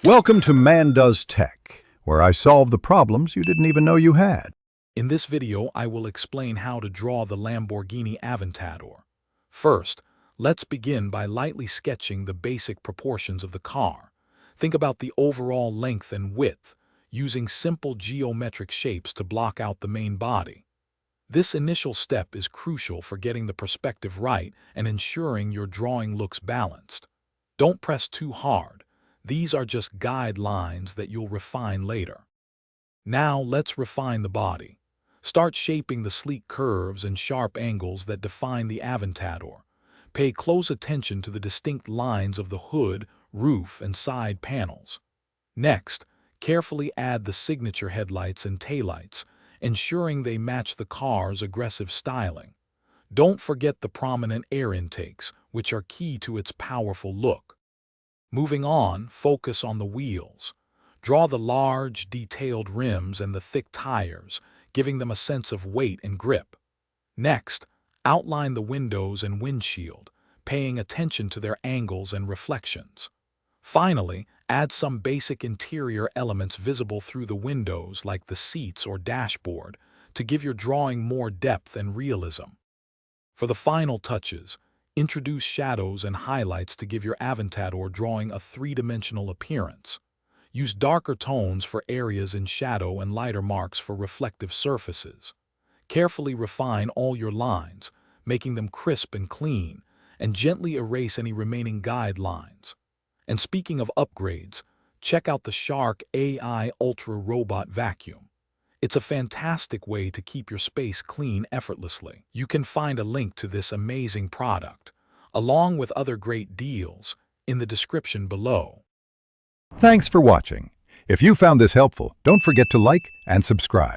Welcome to Man Does Tech, where I solve the problems you didn't even know you had. In this video, I will explain how to draw the Lamborghini Aventador. First, let's begin by lightly sketching the basic proportions of the car. Think about the overall length and width, using simple geometric shapes to block out the main body. This initial step is crucial for getting the perspective right and ensuring your drawing looks balanced. Don't press too hard. These are just guidelines that you'll refine later. Now let's refine the body. Start shaping the sleek curves and sharp angles that define the Aventador. Pay close attention to the distinct lines of the hood, roof, and side panels. Next, carefully add the signature headlights and taillights, ensuring they match the car's aggressive styling. Don't forget the prominent air intakes, which are key to its powerful look. Moving on, focus on the wheels. Draw the large, detailed rims and the thick tires, giving them a sense of weight and grip. Next, outline the windows and windshield, paying attention to their angles and reflections. Finally, add some basic interior elements visible through the windows like the seats or dashboard to give your drawing more depth and realism. For the final touches, introduce shadows and highlights to give your Aventador drawing a three-dimensional appearance. Use darker tones for areas in shadow and lighter marks for reflective surfaces. Carefully refine all your lines, making them crisp and clean, and gently erase any remaining guidelines. And speaking of upgrades, check out the Shark AI Ultra Robot Vacuum. It's a fantastic way to keep your space clean effortlessly. You can find a link to this amazing product, along with other great deals, in the description below. Thanks for watching. If you found this helpful, don't forget to like and subscribe.